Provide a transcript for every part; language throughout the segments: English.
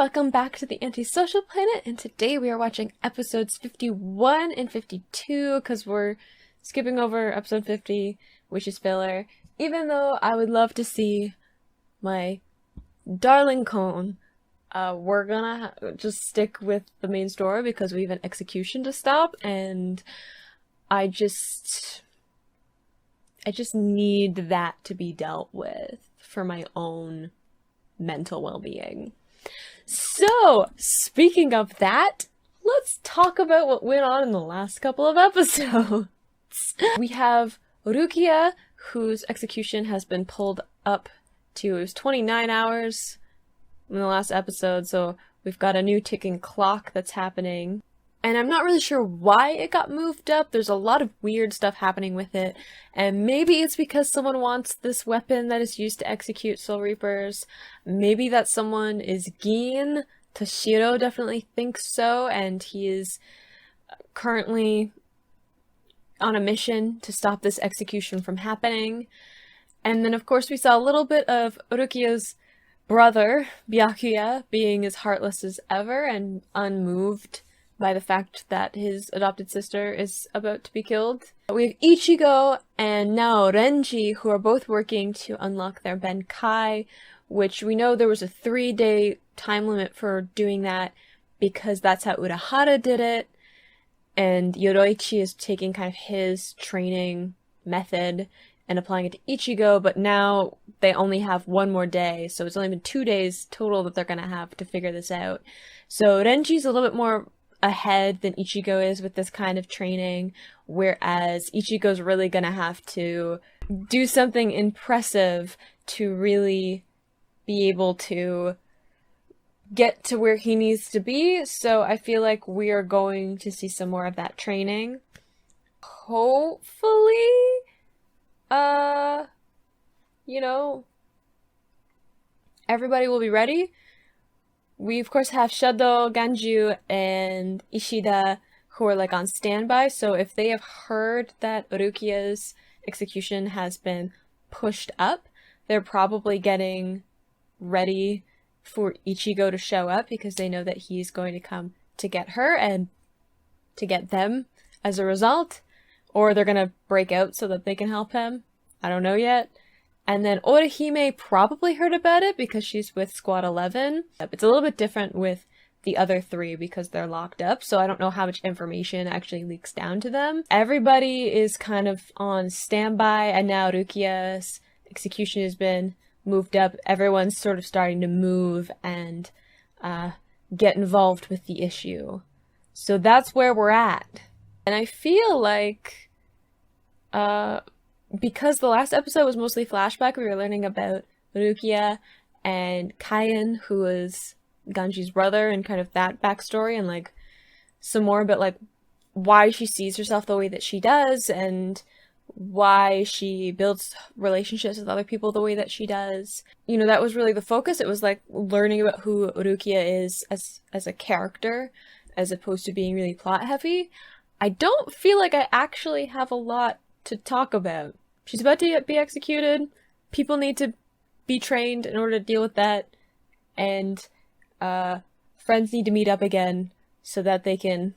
welcome back to the Antisocial Planet, and today we are watching episodes 51 and 52 because we're skipping over episode 50, which is filler, even though I would love to see my darling Cone. We're gonna just stick with the main story because we have an execution to stop, and I just need that to be dealt with for my own mental well-being. So, speaking of that, let's talk about what went on in the last couple of episodes. We have Rukia, whose execution has been pulled up to, it was 29 hours in the last episode, so we've got a new ticking clock that's happening. And I'm not really sure why it got moved up. There's a lot of weird stuff happening with it. And maybe it's because someone wants this weapon that is used to execute Soul Reapers. Maybe that someone is Gin. Toshiro definitely thinks so, and he is currently on a mission to stop this execution from happening. And then, of course, we saw a little bit of Rukia's brother, Byakuya, being as heartless as ever and unmoved by the fact that his adopted sister is about to be killed. We have Ichigo and now Renji, who are both working to unlock their Benkai, which we know there was a 3-day time limit for doing that because that's how Urahara did it, and Yoroichi is taking kind of his training method and applying it to Ichigo, but now they only have one more day, so it's only been 2 days total that they're gonna have to figure this out. So Renji's a little bit more ahead than Ichigo is with this kind of training, whereas Ichigo's really gonna have to do something impressive to really be able to get to where he needs to be, so I feel like we are going to see some more of that training. Hopefully, everybody will be ready. We, of course, have Shado, Ganju, and Ishida who are, on standby, so if they have heard that Rukia's execution has been pushed up, they're probably getting ready for Ichigo to show up because they know that he's going to come to get her and to get them as a result, or they're gonna break out so that they can help him. I don't know yet. And then Orihime probably heard about it because she's with Squad 11. It's a little bit different with the other three because they're locked up, so I don't know how much information actually leaks down to them. Everybody is kind of on standby, and now Rukia's execution has been moved up. Everyone's sort of starting to move and get involved with the issue. So that's where we're at. And I feel like because the last episode was mostly flashback, we were learning about Rukia and Kaien, who is Ganji's brother, and kind of that backstory, and some more about why she sees herself the way that she does, and why she builds relationships with other people the way that she does. That was really the focus. It was learning about who Rukia is as a character, as opposed to being really plot heavy. I don't feel like I actually have a lot to talk about. She's about to be executed. People need to be trained in order to deal with that. And friends need to meet up again so that they can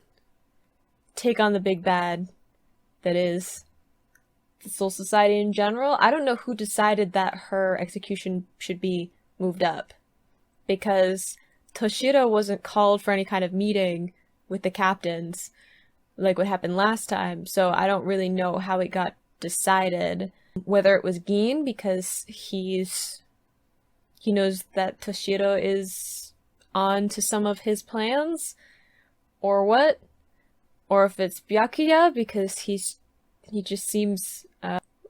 take on the big bad that is the Soul Society in general. I don't know who decided that her execution should be moved up, because Toshiro wasn't called for any kind of meeting with the captains like what happened last time, so I don't really know how it got decided. Whether it was Gin because he knows that Toshiro is on to some of his plans, or what, or if it's Byakuya because he just seems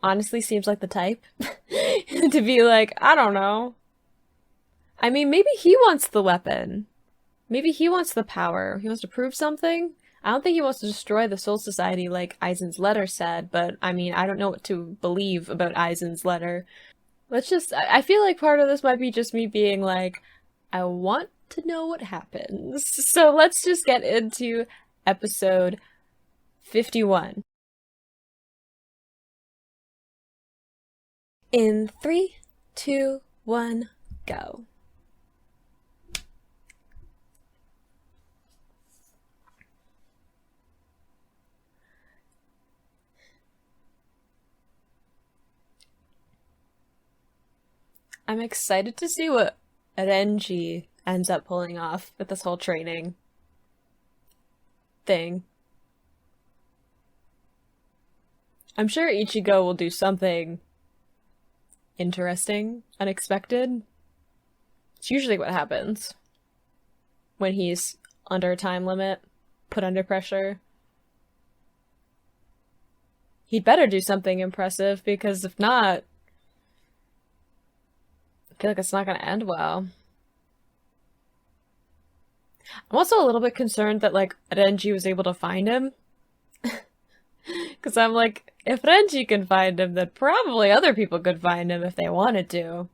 honestly seems like the type to be I don't know. I mean, maybe he wants the weapon. Maybe he wants the power. He wants to prove something. I don't think he wants to destroy the Soul Society like Aizen's letter said, but I mean, I don't know what to believe about Aizen's letter. I feel like part of this might be just me being I want to know what happens. So let's just get into episode 51. In 3, 2, 1, go. I'm excited to see what Renji ends up pulling off with this whole training thing. I'm sure Ichigo will do something interesting, unexpected. It's usually what happens when he's under a time limit, put under pressure. He'd better do something impressive because if not, I feel like it's not going to end well. I'm also a little bit concerned that, like, Renji was able to find him. Because I'm like, if Renji can find him, then probably other people could find him if they wanted to.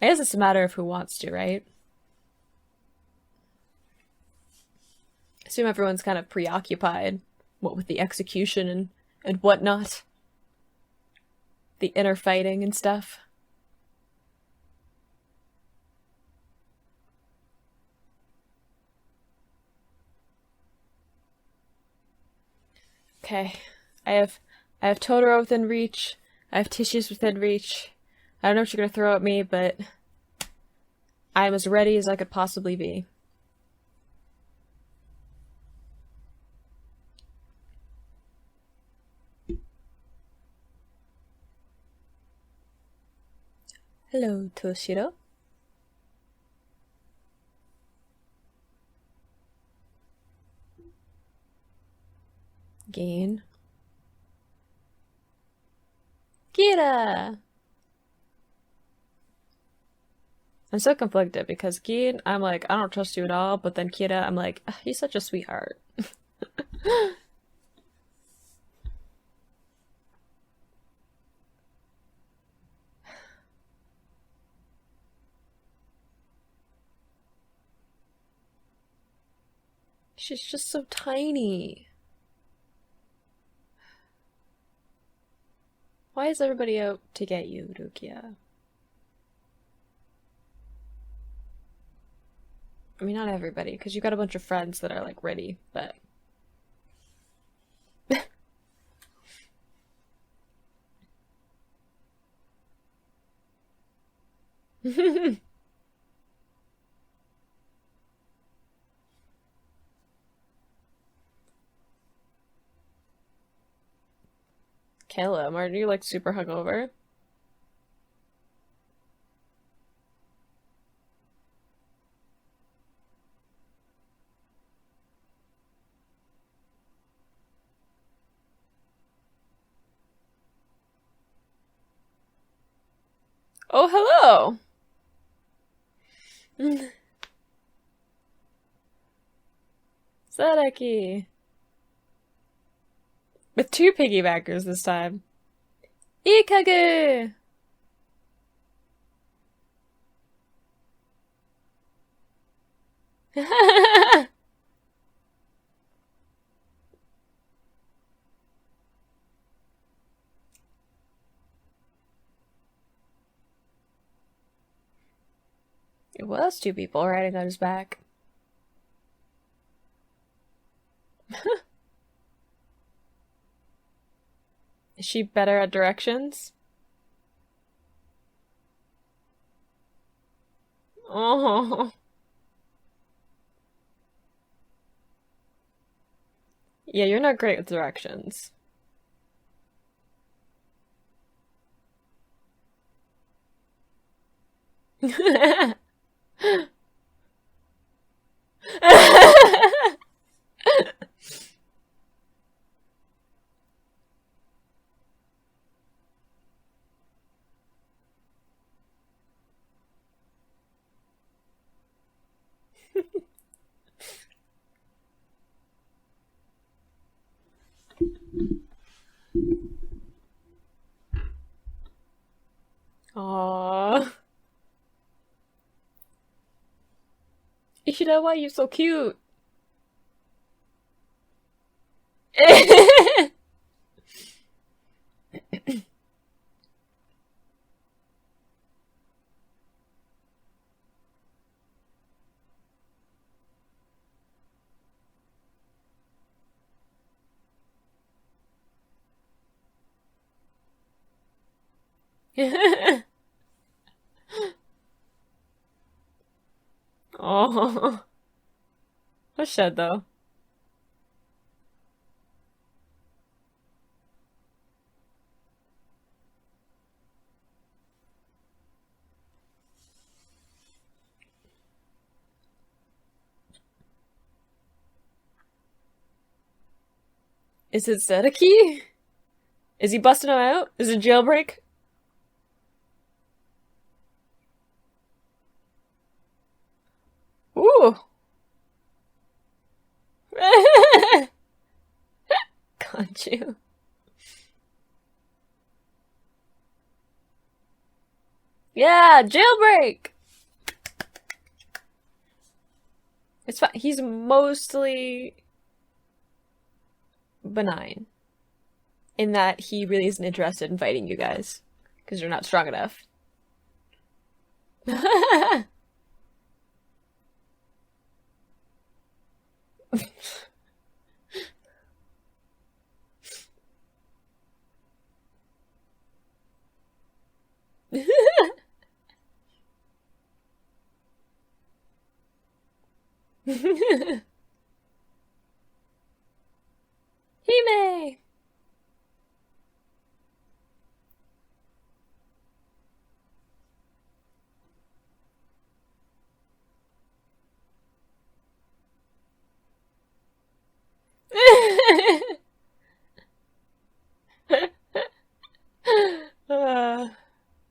I guess it's a matter of who wants to, right? I assume everyone's kind of preoccupied, what with the execution and whatnot. The inner fighting and stuff. Okay, I have Totoro within reach. I have tissues within reach. I don't know what you're gonna throw at me, but I'm as ready as I could possibly be. Hello, Toshiro. Gain. Kira! I'm so conflicted because Gin, I'm like, I don't trust you at all, but then Kira, I'm like, he's such a sweetheart. She's just so tiny. Why is everybody out to get you, Rukia? I mean, not everybody, because you got a bunch of friends that are, like, ready, but... Caleb, aren't you, like, super hungover? Oh, hello! Sadaki! With two piggybackers this time. Ikage! It was two people riding on his back. Is she better at directions? Oh. Yeah, you're not great with directions. Aww. Ishida, why are you so cute? Oh, a shed though. Is it Sedeki? Is he busting him out? Is it jailbreak? Ooh. Got you. Yeah, jailbreak. It's fine. He's mostly benign in that he really isn't interested in fighting you guys because you're not strong enough. Hime! uh,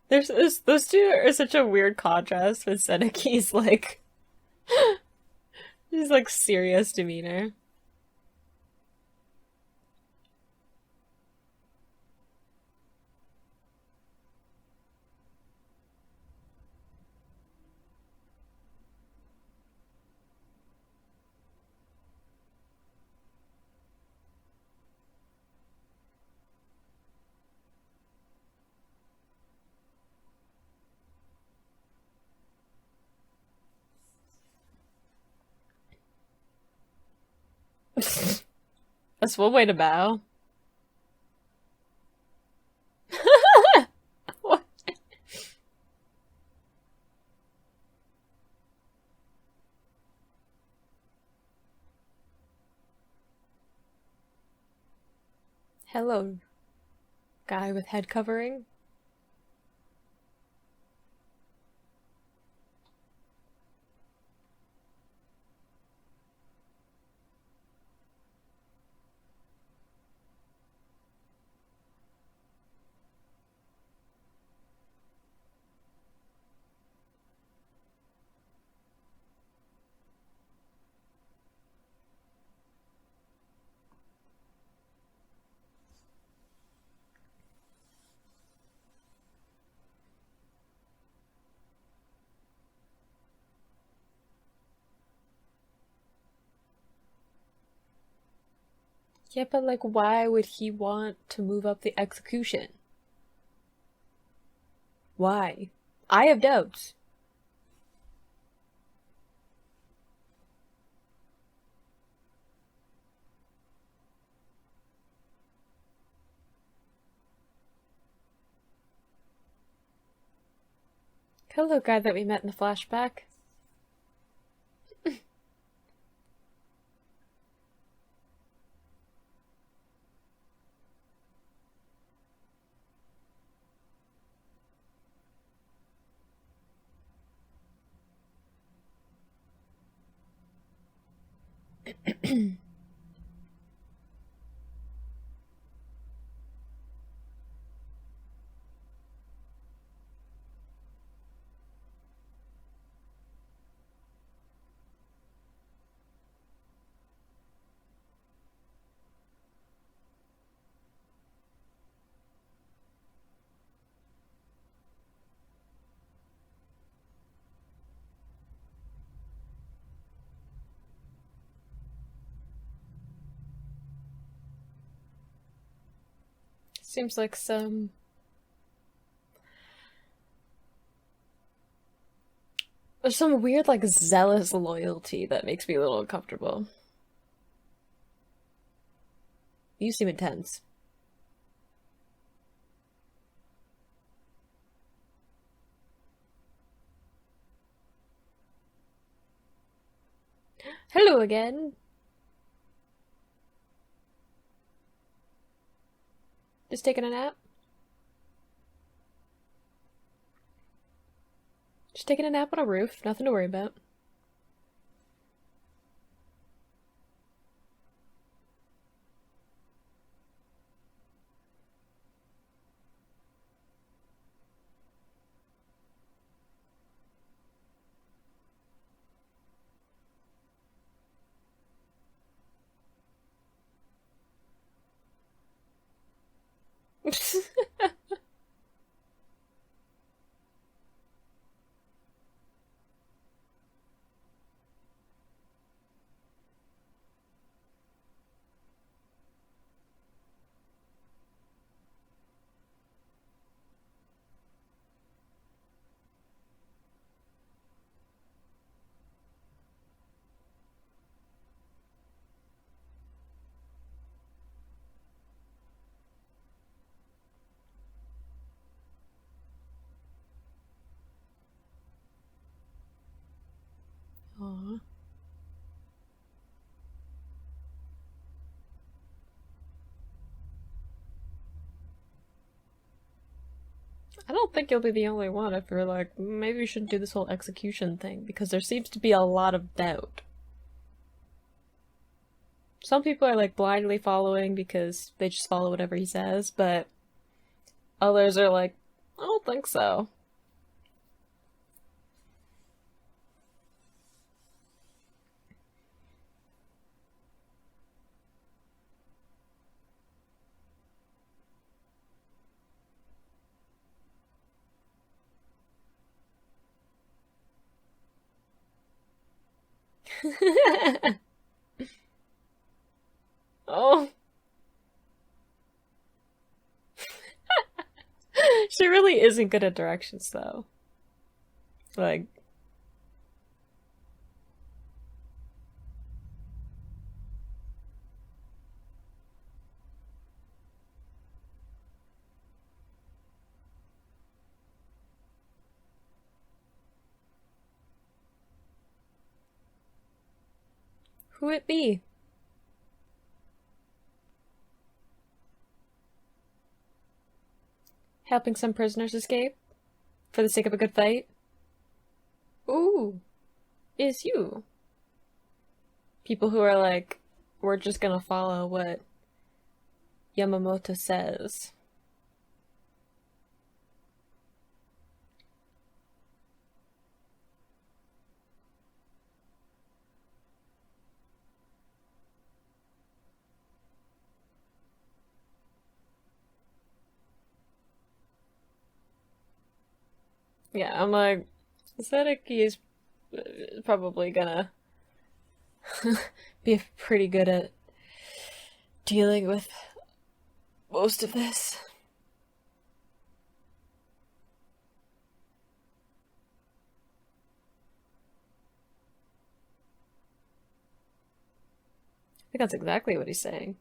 there's those two are such a weird contrast with Seneki's like his like serious demeanor. That's one way to bow. What? Hello, guy with head covering. Yeah, but like, why would he want to move up the execution? Why? I have doubts. Hello, guy that we met in the flashback. Seems like there's some weird like zealous loyalty that makes me a little uncomfortable. You seem intense. Hello again. Just taking a nap? Just taking a nap on a roof. Nothing to worry about. Aw. I don't think you'll be the only one if you're like, maybe we shouldn't do this whole execution thing, because there seems to be a lot of doubt. Some people are like blindly following because they just follow whatever he says, but others are like, I don't think so. Oh, she really isn't good at directions though. Like, who it be? Helping some prisoners escape for the sake of a good fight? Ooh, is you. People who are like, we're just gonna follow what Yamamoto says. Yeah, I'm like, Sadeki is probably gonna be pretty good at dealing with most of this. I think that's exactly what he's saying.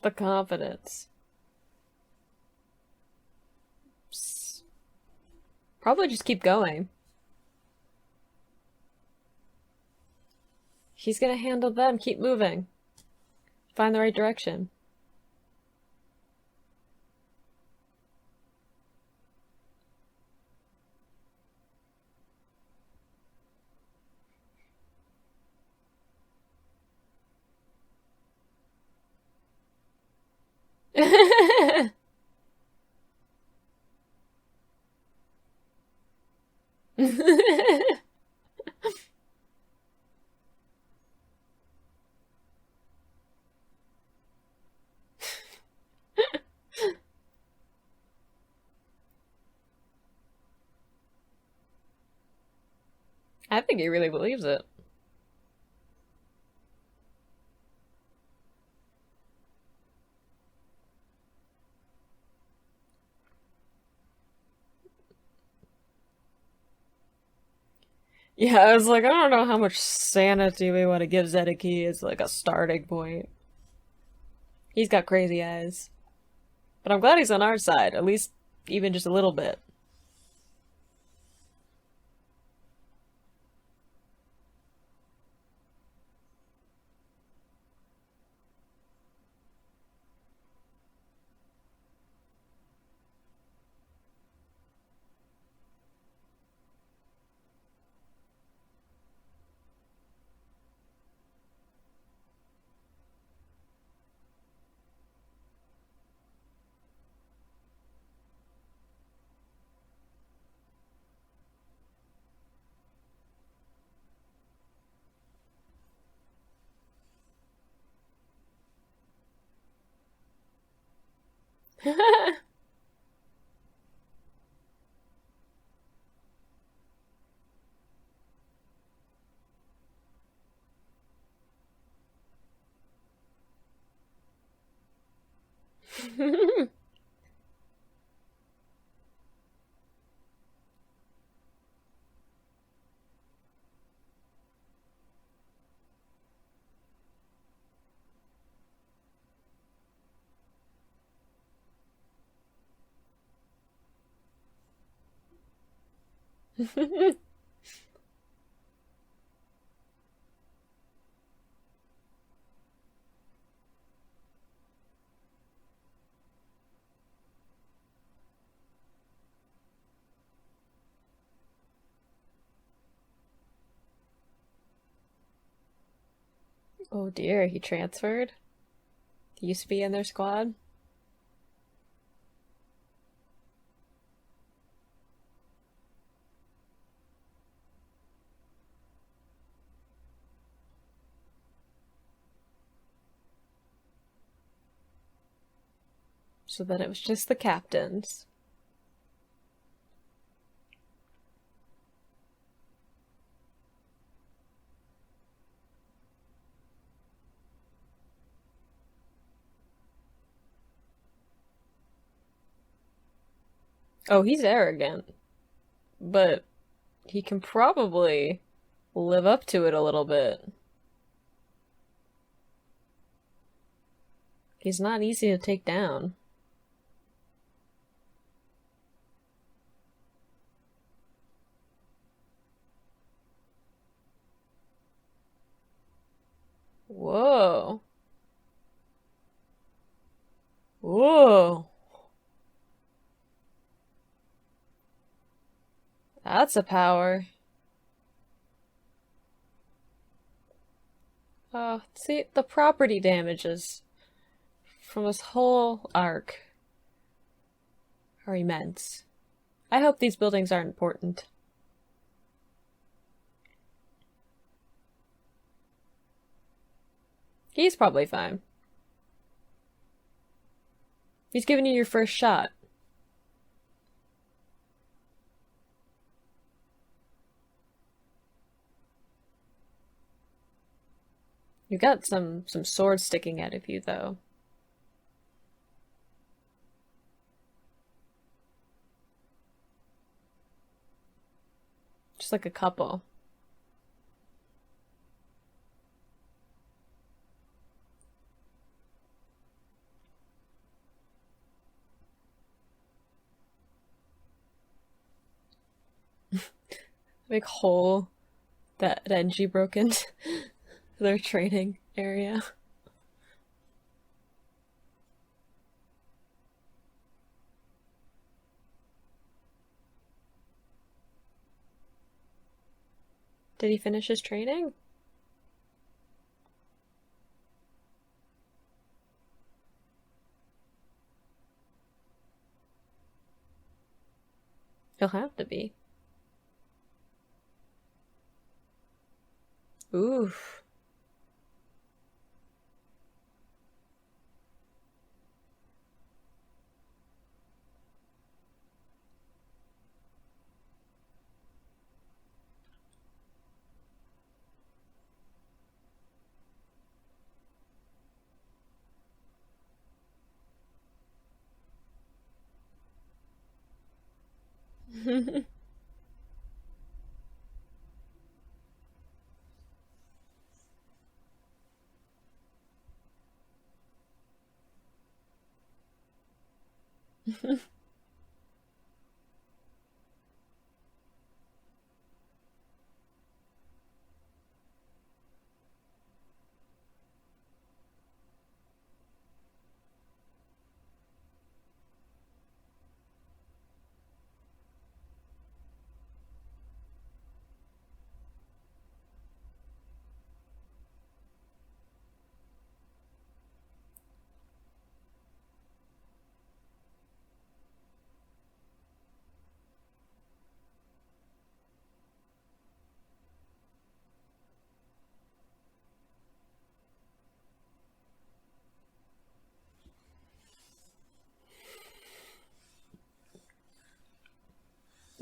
The confidence. Psst. Probably just keep going. He's gonna handle them. Keep moving. Find the right direction. I think he really believes it. Yeah, I was like, I don't know how much sanity we want to give Zedeki as like a starting point. He's got crazy eyes. But I'm glad he's on our side, at least even just a little bit. Oh dear, he transferred? He used to be in their squad? So then it was just the captains. Oh, he's arrogant, but he can probably live up to it a little bit. He's not easy to take down. Whoa. Whoa. That's a power. See, the property damages from this whole arc are immense. I hope these buildings aren't important. He's probably fine. He's giving you your first shot. You got some swords sticking out of you, though. Just like a couple. Big hole that Renji broke into their training area. Did he finish his training? He'll have to be. Oof.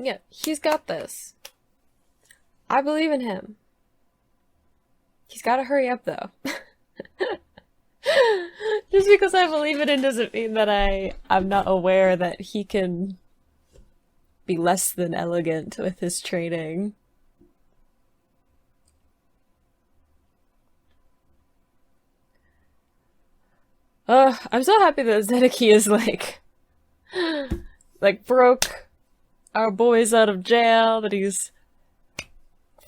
Yeah, he's got this. I believe in him. He's gotta hurry up though. Just because I believe in him doesn't mean that I'm not aware that he can be less than elegant with his training. I'm so happy that Zedeki is like broke our boys out of jail, that he's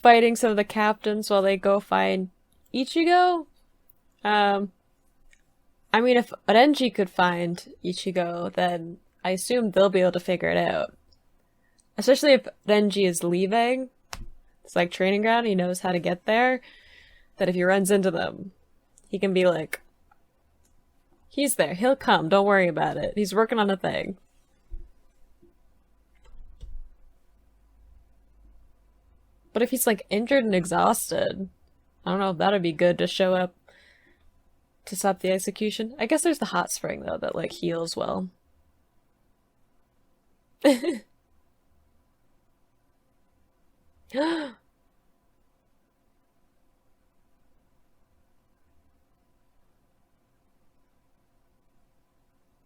fighting some of the captains while they go find Ichigo. Um, I mean, if Renji could find Ichigo, then I assume they'll be able to figure it out. Especially if Renji is leaving. It's like training ground, he knows how to get there. That if he runs into them, he can be like, he's there, he'll come, don't worry about it. He's working on a thing. But if he's like injured and exhausted, I don't know if that'd be good to show up to stop the execution. I guess there's the hot spring though that like heals well.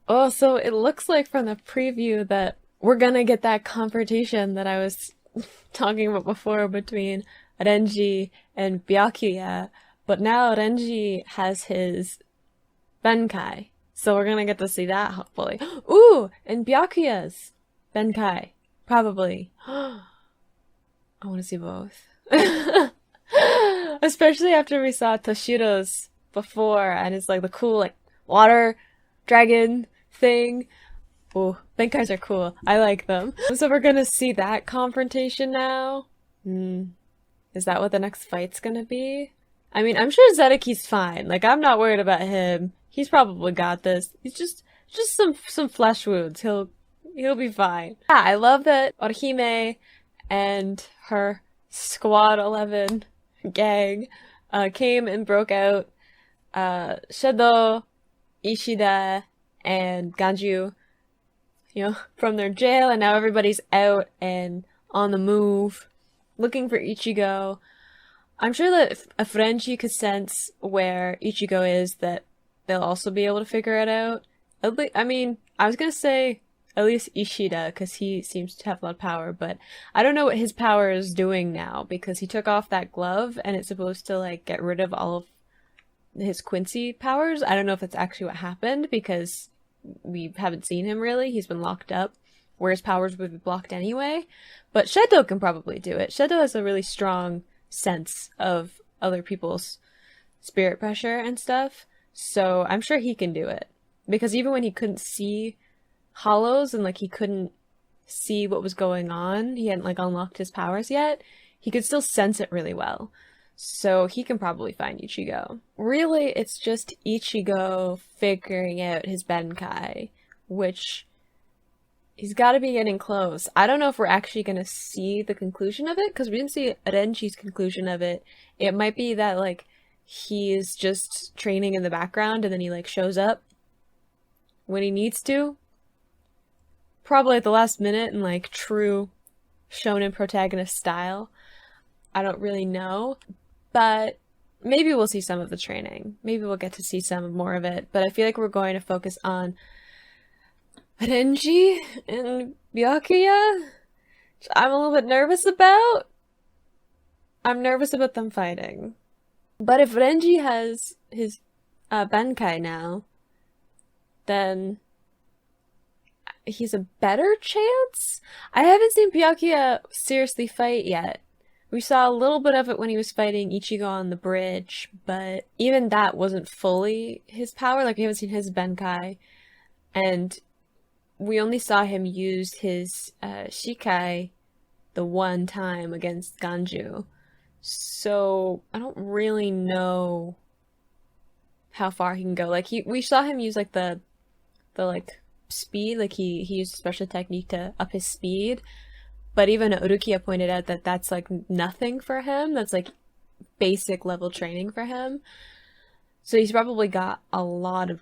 Oh, so it looks like from the preview that we're gonna get that confrontation that I was talking about before between Renji and Byakuya, but now Renji has his Benkai, so we're gonna get to see that hopefully. Ooh, and Byakuya's Benkai, probably. I want to see both. Especially after we saw Toshiro's before, and it's like the cool like water dragon thing. Oh, Benkais are cool. I like them. So we're gonna see that confrontation now. Is that what the next fight's gonna be? I mean, I'm sure Zedeki's fine. Like, I'm not worried about him. He's probably got this. He's just some flesh wounds. He'll be fine. Yeah, I love that Orihime and her Squad 11 gang came and broke out Shadow, Ishida, and Ganju, from their jail, and now everybody's out and on the move, looking for Ichigo. I'm sure that if Renji could sense where Ichigo is, that they'll also be able to figure it out. I mean, I was gonna say at least Ishida, because he seems to have a lot of power, but I don't know what his power is doing now, because he took off that glove, and it's supposed to, like, get rid of all of his Quincy powers. I don't know if that's actually what happened, because we haven't seen him really. He's been locked up, where his powers would be blocked anyway. But Shedo can probably do it. Shedo has a really strong sense of other people's spirit pressure and stuff, so I'm sure he can do it. Because even when he couldn't see hollows and like he couldn't see what was going on, he hadn't like unlocked his powers yet, he could still sense it really well. So he can probably find Ichigo. Really, it's just Ichigo figuring out his Benkai, which he's got to be getting close. I don't know if we're actually going to see the conclusion of it, because we didn't see Renji's conclusion of it. It might be that, like, he's just training in the background and then he, like, shows up when he needs to. Probably at the last minute in, like, true shonen protagonist style. I don't really know. But maybe we'll see some of the training. Maybe we'll get to see some more of it. But I feel like we're going to focus on Renji and Byakuya, which I'm a little bit nervous about. I'm nervous about them fighting. But if Renji has his Benkai now, then he's a better chance. I haven't seen Byakuya seriously fight yet. We saw a little bit of it when he was fighting Ichigo on the bridge, but even that wasn't fully his power. Like, we haven't seen his Benkai, and we only saw him use his Shikai the one time against Ganju. So I don't really know how far he can go. Like, we saw him use like the like speed, like he used a special technique to up his speed. But even Urukia pointed out that that's like nothing for him. That's like basic level training for him. So he's probably got a lot of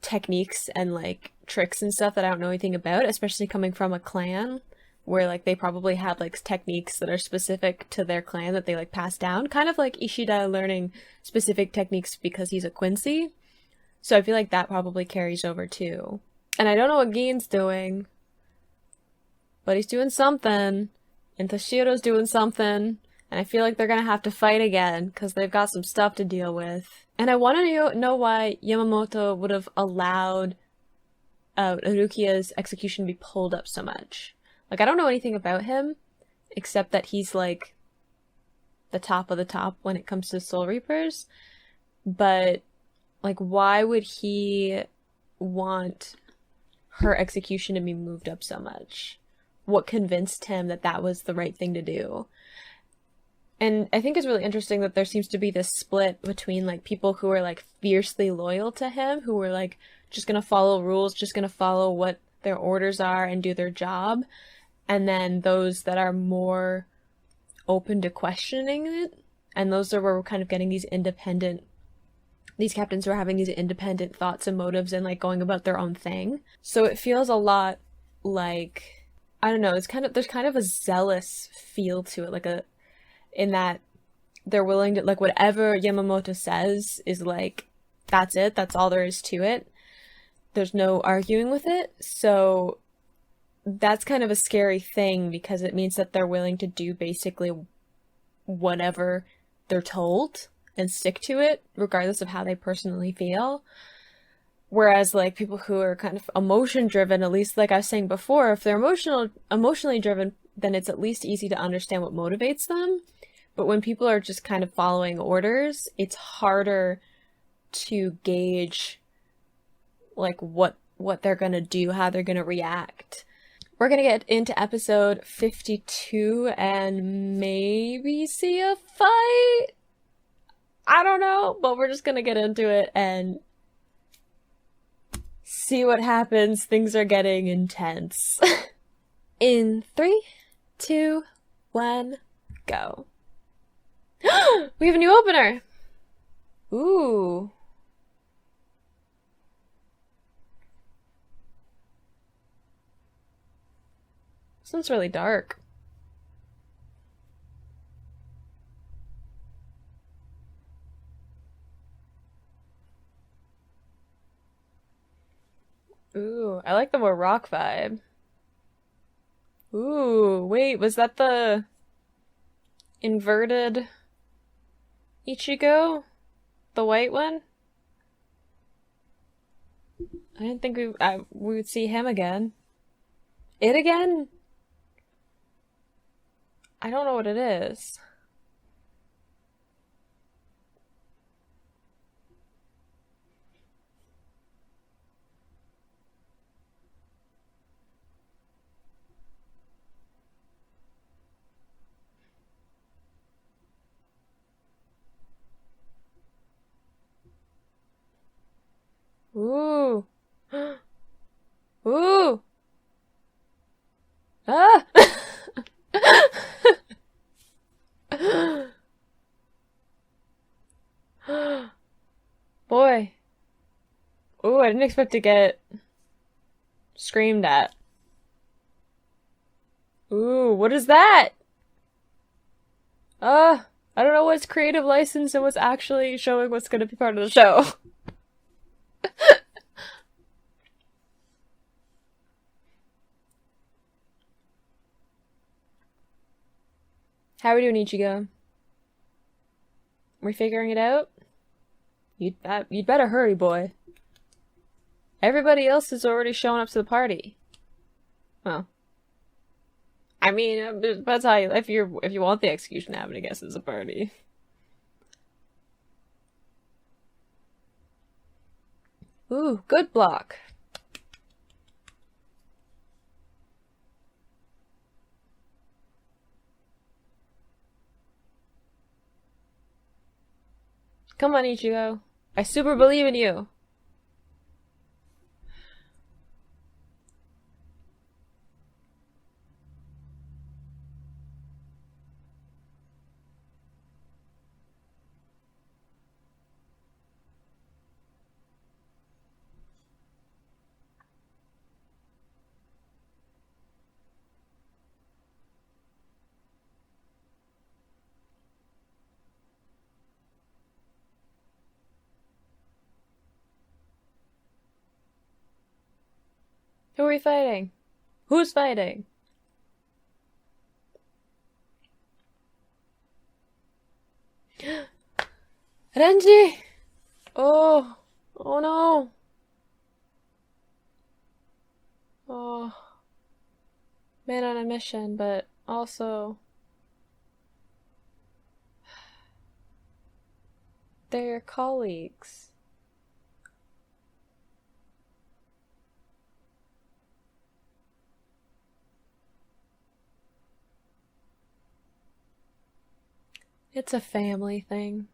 techniques and like tricks and stuff that I don't know anything about, especially coming from a clan where like they probably have like techniques that are specific to their clan that they like pass down, kind of like Ishida learning specific techniques because he's a Quincy. So I feel like that probably carries over too. And I don't know what Gein's doing, but he's doing something, and Toshiro's doing something, and I feel like they're gonna have to fight again because they've got some stuff to deal with. And I want to know why Yamamoto would have allowed Urukia's execution to be pulled up so much. Like, I don't know anything about him, except that he's, like, the top of the top when it comes to Soul Reapers. But, like, why would he want her execution to be moved up so much? What convinced him that that was the right thing to do? And I think it's really interesting that there seems to be this split between, like, people who are, like, fiercely loyal to him, who are, like, just gonna follow rules, just gonna follow what their orders are and do their job, and then those that are more open to questioning it, and those are where we're kind of getting these captains who are having these independent thoughts and motives and, like, going about their own thing. So it feels a lot like, I don't know, there's kind of a zealous feel to it, in that they're willing to, like, whatever Yamamoto says is, like, that's it, that's all there is to it. There's no arguing with it. So that's kind of a scary thing because it means that they're willing to do basically whatever they're told and stick to it, regardless of how they personally feel. Whereas, like, people who are kind of emotion-driven, at least like I was saying before, if they're emotionally driven, then it's at least easy to understand what motivates them. But when people are just kind of following orders, it's harder to gauge, like, what they're gonna do, how they're gonna react. We're gonna get into episode 52 and maybe see a fight? I don't know, but we're just gonna get into it and see what happens. Things are getting intense. In 3, 2, 1, go. We have a new opener! Ooh. This one's really dark. Ooh, I like the more rock vibe. Ooh, wait, was that the inverted Ichigo? The white one? I didn't think we would see him again. It again? I don't know what it is. Ooh. Ooh. Ah! Boy. Ooh, I didn't expect to get screamed at. Ooh, what is that? I don't know what's creative license and what's actually showing what's gonna be part of the show. How are we doing, Ichigo? We figuring it out? You'd better hurry, boy. Everybody else has already shown up to the party. Well, I mean, that's how you, if you want the execution to happen, I guess it's a party. Ooh, good block. Come on, Ichigo. I super believe in you. Who are we fighting? Who's fighting? Renji! Oh, oh no. Oh, man on a mission, but also they're your colleagues. It's a family thing.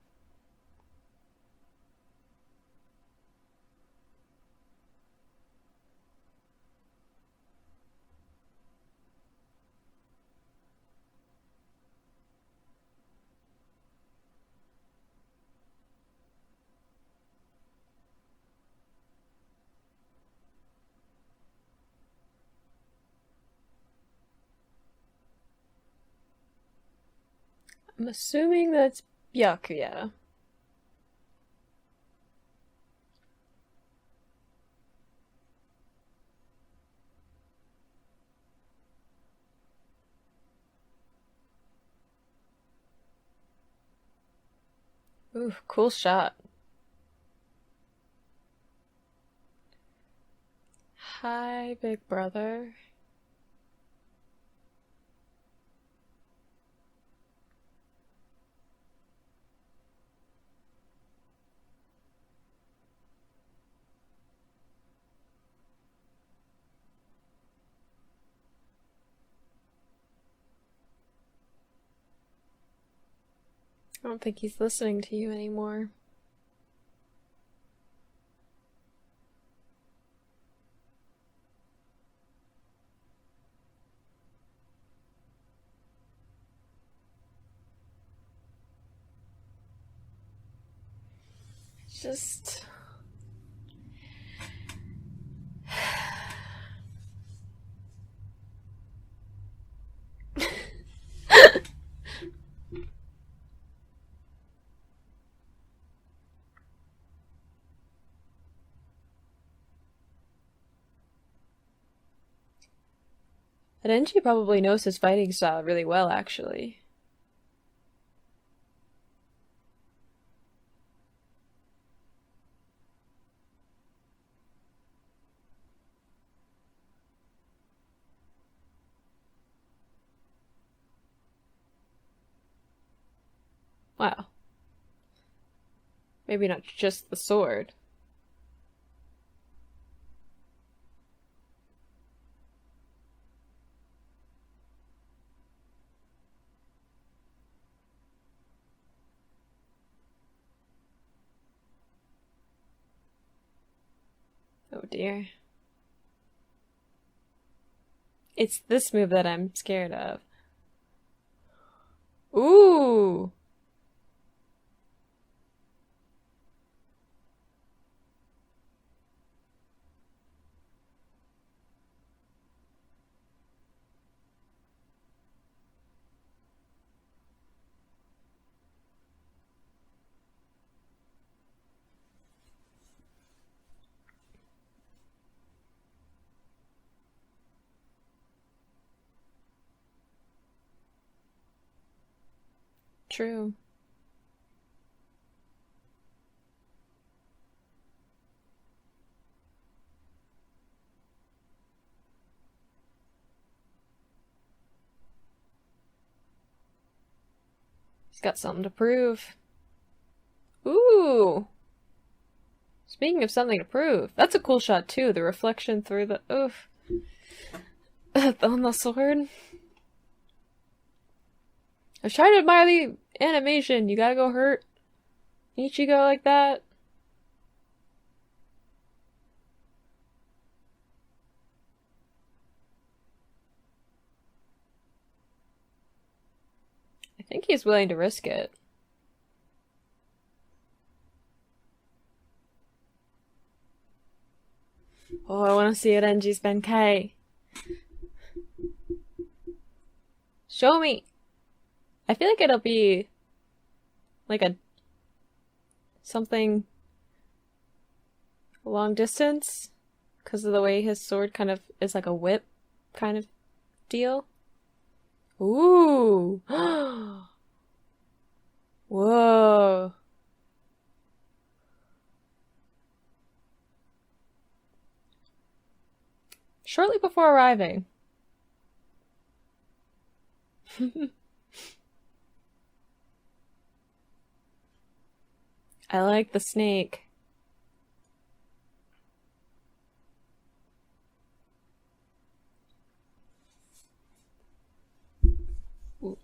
I'm assuming that's Byakuya. Ooh, cool shot. Hi, big brother. I don't think he's listening to you anymore. Just. Renji probably knows his fighting style really well, actually. Wow. Maybe not just the sword. Oh dear. It's this move that I'm scared of. Ooh! True. He's got something to prove. Ooh! Speaking of something to prove, that's a cool shot too. The reflection through the oof on the sword. I was trying to admire the animation. You gotta go hurt Ichigo like that. I think he's willing to risk it. Oh, I want to see Renji's Benkei. Show me! I feel like it'll be like a something long distance because of the way his sword kind of is like a whip kind of deal. Ooh! Whoa! Shortly before arriving. I like the snake. Ooh.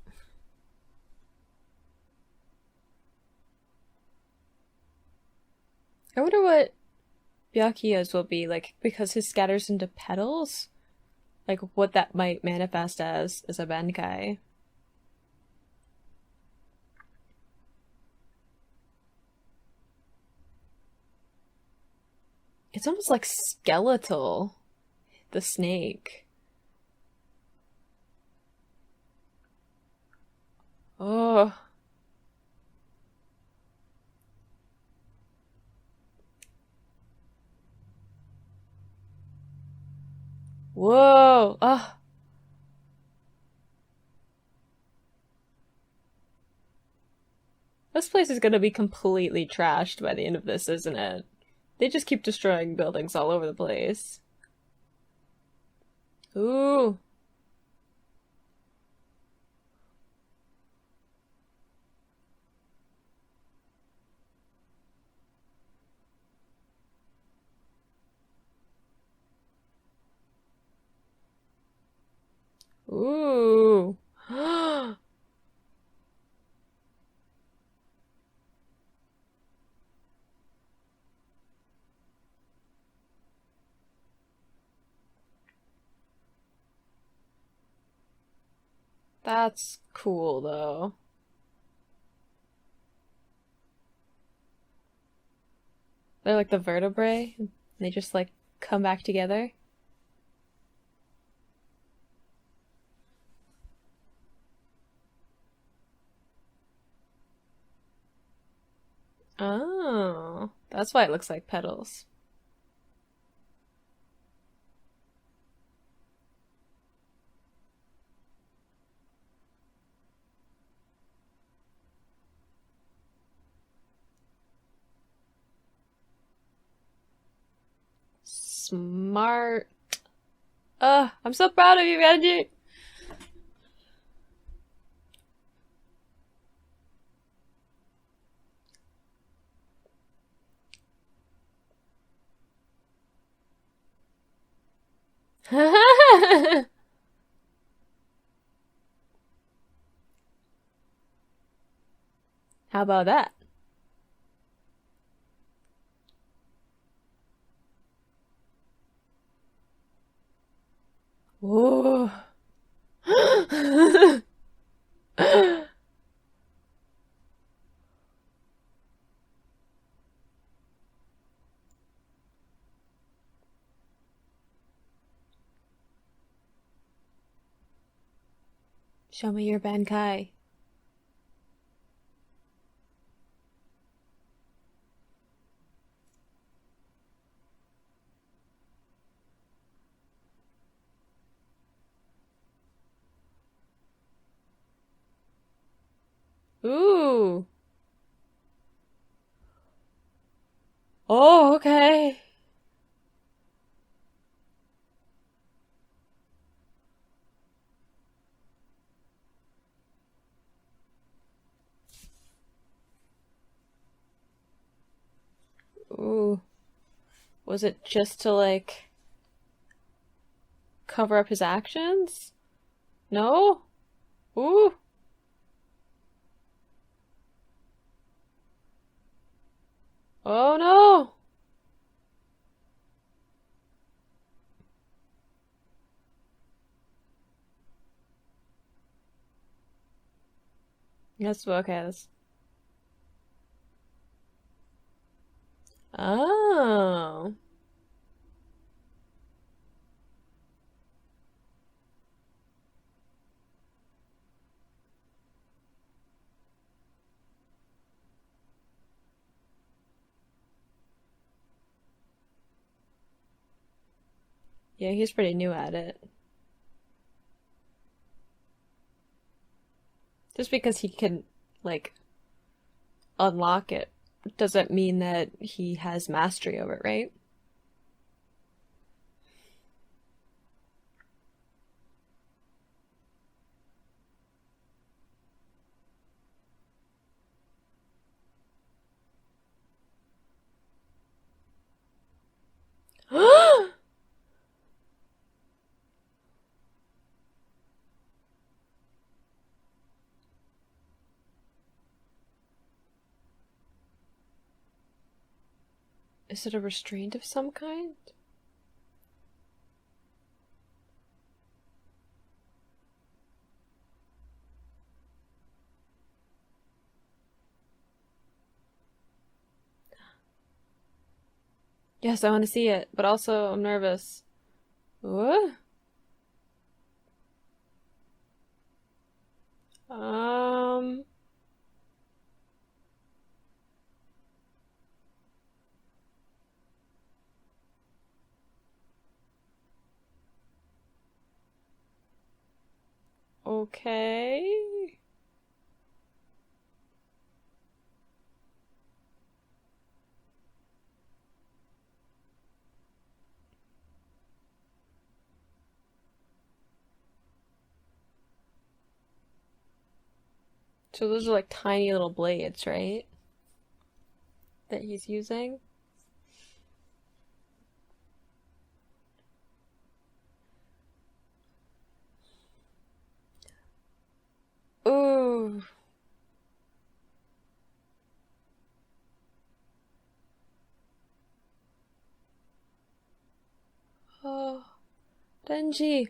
I wonder what Byakuya's will be like because he scatters into petals. Like what that might manifest as a Benkai. It's almost like skeletal, the snake. Oh. Whoa. Oh. This place is gonna be completely trashed by the end of this, isn't it? They just keep destroying buildings all over the place. Ooh. Ooh. That's cool, though. They're like the vertebrae. They just like come back together. Oh, that's why it looks like petals. Smart. I'm so proud of you, Reggie. How about that? Whoa. Show me your Bankai. Ooh. Oh, okay. Was it just to like cover up his actions? No? Ooh. Oh no. That's okay. That's... Oh. Yeah, he's pretty new at it. Just because he can, like, unlock it doesn't mean that he has mastery over it, right? Is it a restraint of some kind? Yes, I want to see it, but also I'm nervous. What? Um, okay. So those are like tiny little blades, right? That he's using? Ooh. Oh, Denji.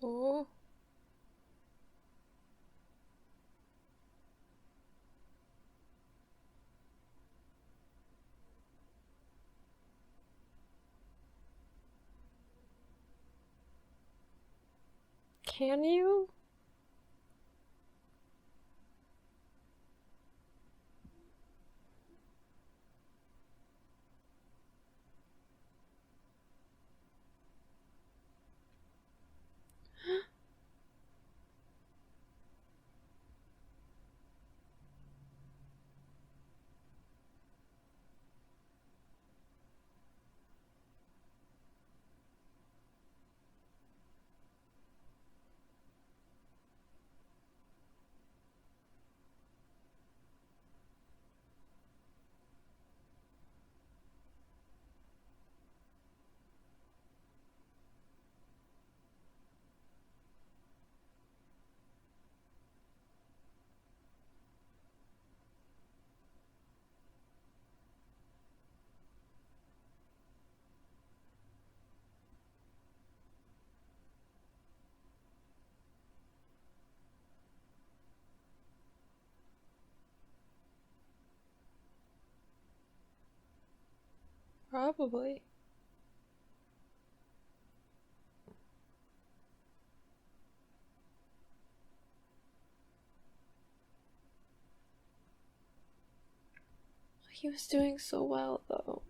Oh, can you? Probably. He was doing so well, though.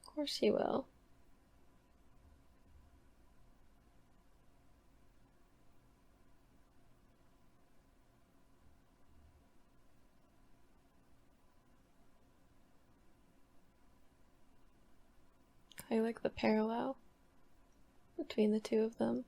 Of course he will. I like the parallel between the two of them.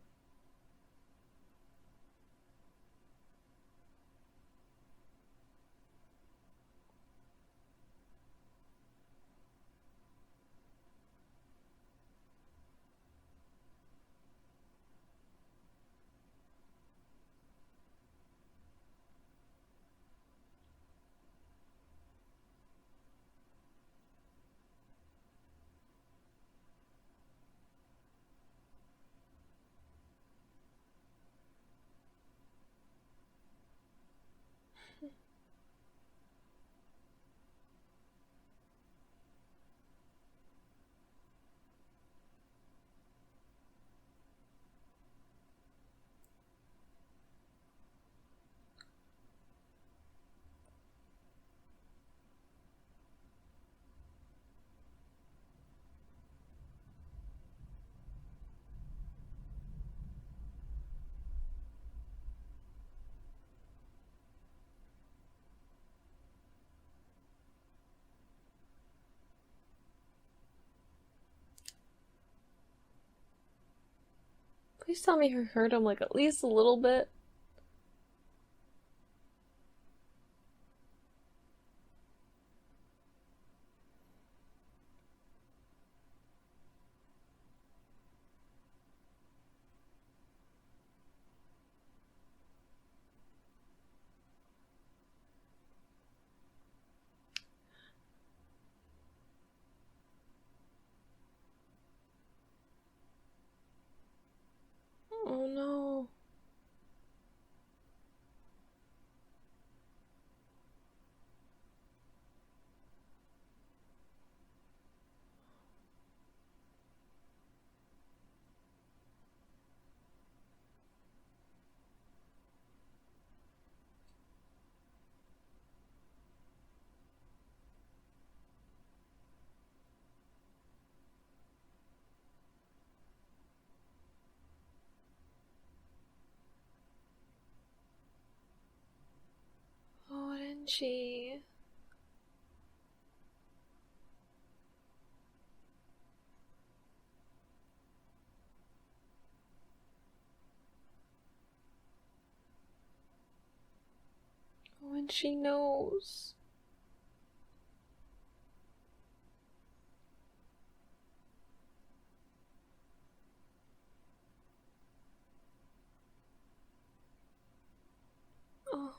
Please tell me you hurt him like at least a little bit. Oh no. Oh, didn't she? Oh, and she knows. Oh.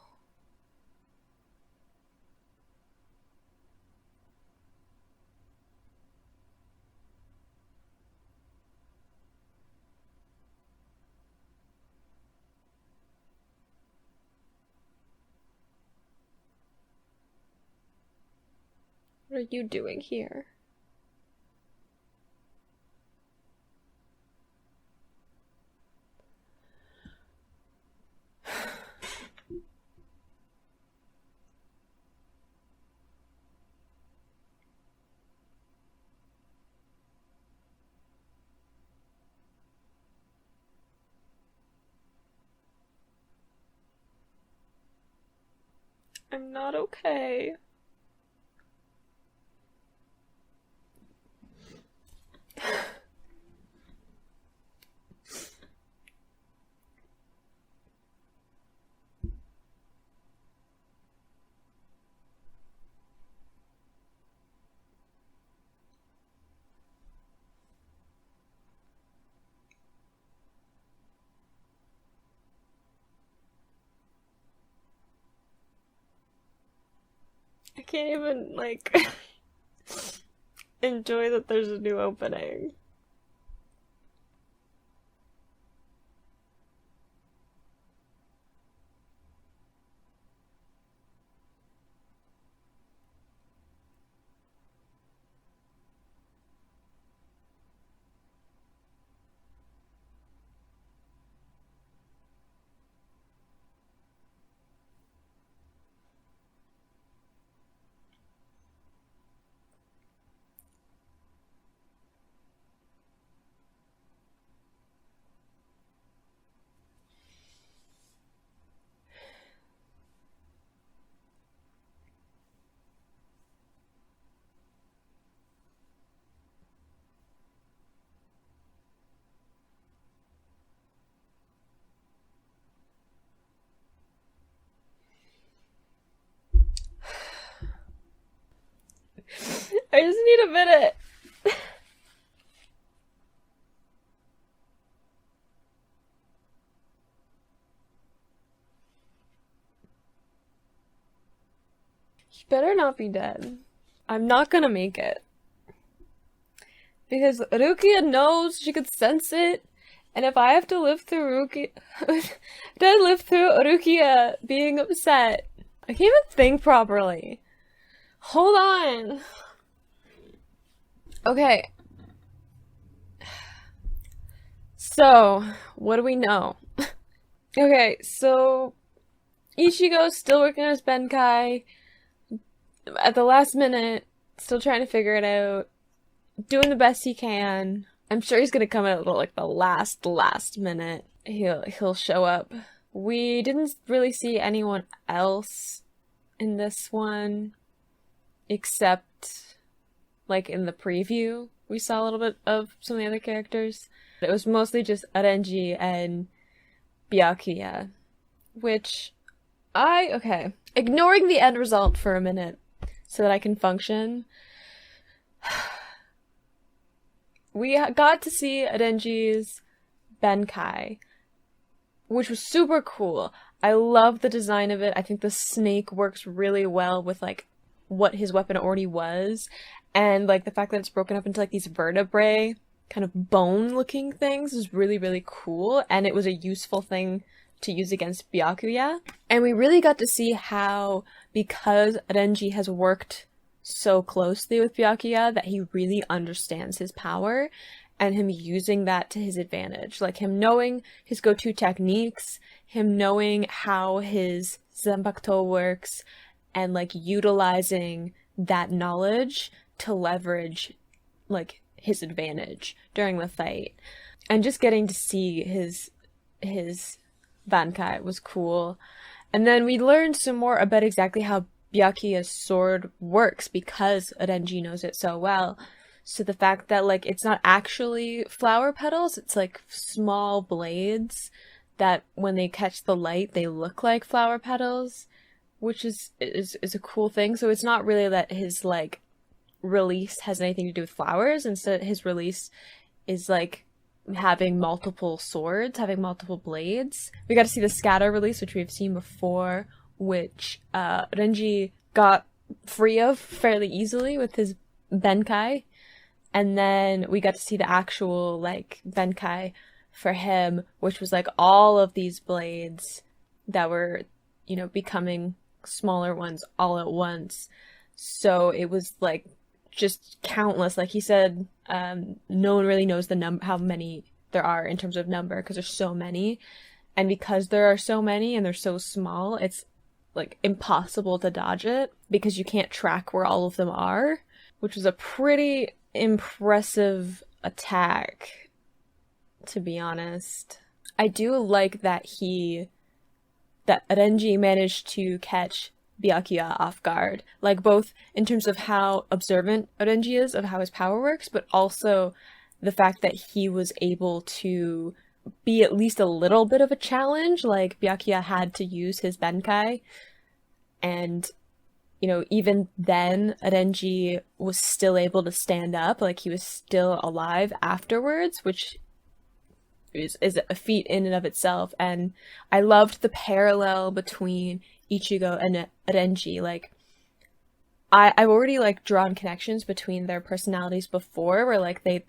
What are you doing here? I'm not okay. can't even, like, enjoy that there's a new opening. I just need a minute. He better not be dead. I'm not gonna make it. Because Rukia knows, she could sense it, and if I have to live through Rukia, to live through Rukia being upset, I can't even think properly. Hold on. Okay. So, what do we know? Okay, so Ichigo's still working on his Benkai. At the last minute, still trying to figure it out. Doing the best he can. I'm sure he's gonna come out at like the last minute. He'll show up. We didn't really see anyone else in this one, except like in the preview. We saw a little bit of some of the other characters. It was mostly just Arenji and Byakuya, which okay. Ignoring the end result for a minute so that I can function. We got to see Arenji's Benkai, which was super cool. I love the design of it. I think the snake works really well with like what his weapon already was, and like the fact that it's broken up into like these vertebrae, kind of bone-looking things is really, really cool, and it was a useful thing to use against Byakuya. And we really got to see how, because Arenji has worked so closely with Byakuya, that he really understands his power and him using that to his advantage. Like him knowing his go-to techniques, him knowing how his Zanpakuto works, and like utilizing that knowledge to leverage like his advantage during the fight. And just getting to see his Bankai was cool. And then we learned some more about exactly how Byakuya's sword works because Arenji knows it so well. So the fact that like it's not actually flower petals, it's like small blades that when they catch the light they look like flower petals, which is a cool thing. So it's not really that his like release has anything to do with flowers. Instead his release is like having multiple swords, having multiple blades. We got to see the scatter release, which we've seen before, which Renji got free of fairly easily with his Benkai. And then we got to see the actual like Benkai for him, which was like all of these blades that were, you know, becoming smaller ones all at once. So it was like just countless. Like he said, no one really knows how many there are in terms of number, because there's so many. And because there are so many and they're so small, it's like impossible to dodge it because you can't track where all of them are, which was a pretty impressive attack, to be honest. I do like that Renji managed to catch Byakuya off guard, like both in terms of how observant Renji is of how his power works, but also the fact that he was able to be at least a little bit of a challenge. Like Byakuya had to use his Benkai, and you know, even then Renji was still able to stand up, like he was still alive afterwards, which is a feat in and of itself. And I loved the parallel between Ichigo and Renji. Like, I've already like drawn connections between their personalities before, where like they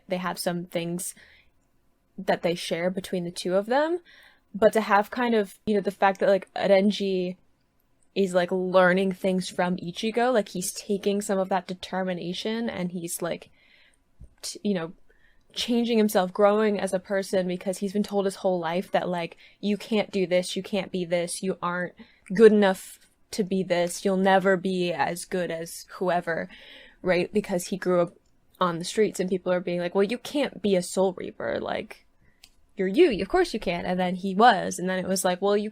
have some things that they share between the two of them. But to have kind of, the fact that like Renji is like learning things from Ichigo, like he's taking some of that determination and he's like, changing himself, growing as a person because he's been told his whole life that like, you can't do this, you can't be this, you aren't good enough to be this, you'll never be as good as whoever, right? Because he grew up on the streets and people are being like, well, you can't be a soul reaper, like, of course you can. And then he was, and then it was like, well, you're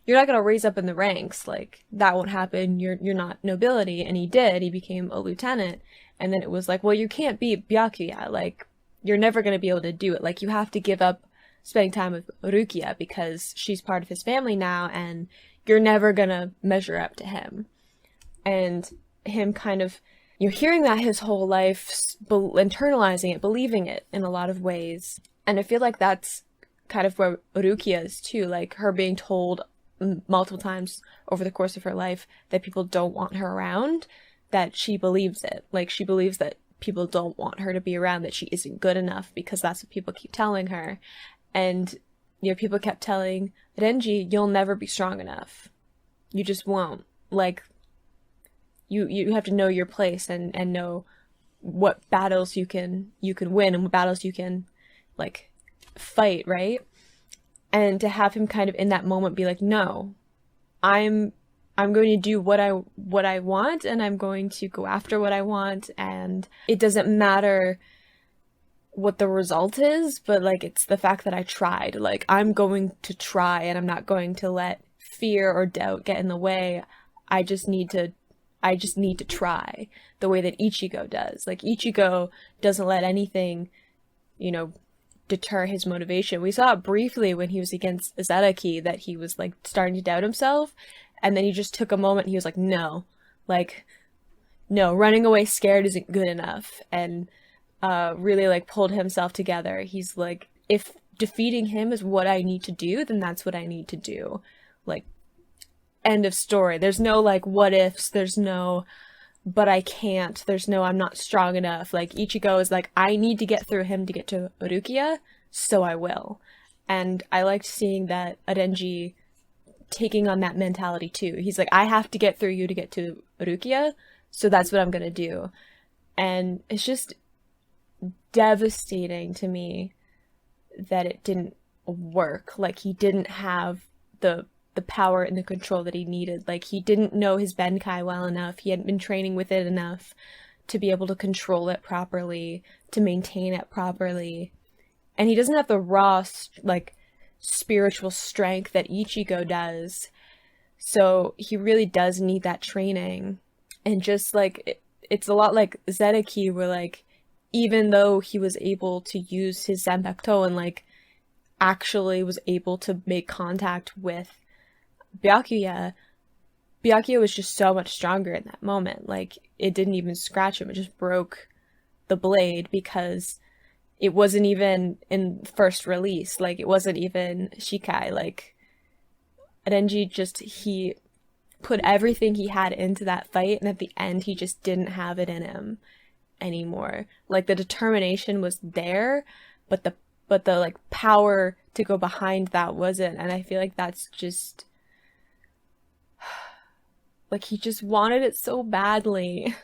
not gonna raise up in the ranks, like, that won't happen, you're not nobility, and he did, he became a lieutenant, and then it was like, well, you can't be Byakuya, like, you're never gonna be able to do it, like, you have to give up spending time with Rukia because she's part of his family now, and you're never gonna measure up to him. And him kind of, hearing that his whole life, internalizing it, believing it in a lot of ways. And I feel like that's kind of where Rukia is too, like her being told multiple times over the course of her life that people don't want her around, that she believes it. Like, she believes that people don't want her to be around, that she isn't good enough because that's what people keep telling her. And, people kept telling Renji, you'll never be strong enough. You just won't. Like, you have to know your place and know what battles you can win and what battles you can, like, fight, right? And to have him kind of in that moment be like, no, I'm going to do what I want, and I'm going to go after what I want, and it doesn't matter what the result is, but like, it's the fact that I tried. Like, I'm going to try, and I'm not going to let fear or doubt get in the way. I just need to try, the way that Ichigo does. Like, Ichigo doesn't let anything, deter his motivation. We saw it briefly when he was against Zedaki that he was like starting to doubt himself, and then he just took a moment and he was like, no, running away scared isn't good enough, and really like pulled himself together. He's like, if defeating him is what I need to do, then that's what I need to do. Like, end of story. There's no like what ifs, there's no but I can't, there's no I'm not strong enough. Like, Ichigo is like, I need to get through him to get to Rukia, so I will. And I liked seeing that Renji taking on that mentality too. He's like, I have to get through you to get to Rukia, so that's what I'm gonna do. And it's just devastating to me that it didn't work. Like, he didn't have the power and the control that he needed. Like, he didn't know his Benkai well enough. He hadn't been training with it enough to be able to control it properly, to maintain it properly. And he doesn't have the raw, like, spiritual strength that Ichigo does. So he really does need that training. And just, like, it's a lot like Zedaki, where, like, even though he was able to use his Zanpakuto and, like, actually was able to make contact with Byakuya was just so much stronger in that moment. Like, it didn't even scratch him, it just broke the blade because it wasn't even in first release. Like, it wasn't even Shikai. Like, Renji he put everything he had into that fight, and at the end he just didn't have it in him anymore. Like, the determination was there, but the like power to go behind that wasn't. And I feel like that's just like, he just wanted it so badly.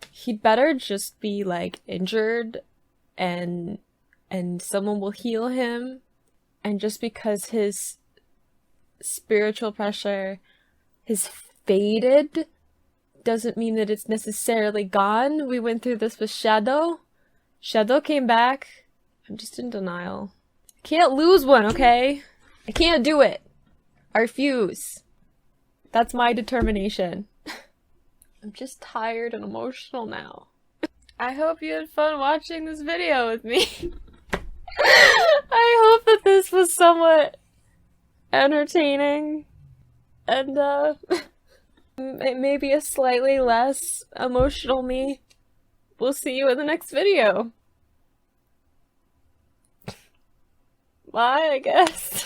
He'd better just be like injured and someone will heal him. And just because his spiritual pressure has faded doesn't mean that it's necessarily gone. We went through this with Shadow. Shadow came back. I'm just in denial. I can't lose one, okay? I can't do it. I refuse. That's my determination. I'm just tired and emotional now. I hope you had fun watching this video with me. I hope that this was somewhat entertaining and maybe a slightly less emotional me. We'll see you in the next video. Bye, I guess.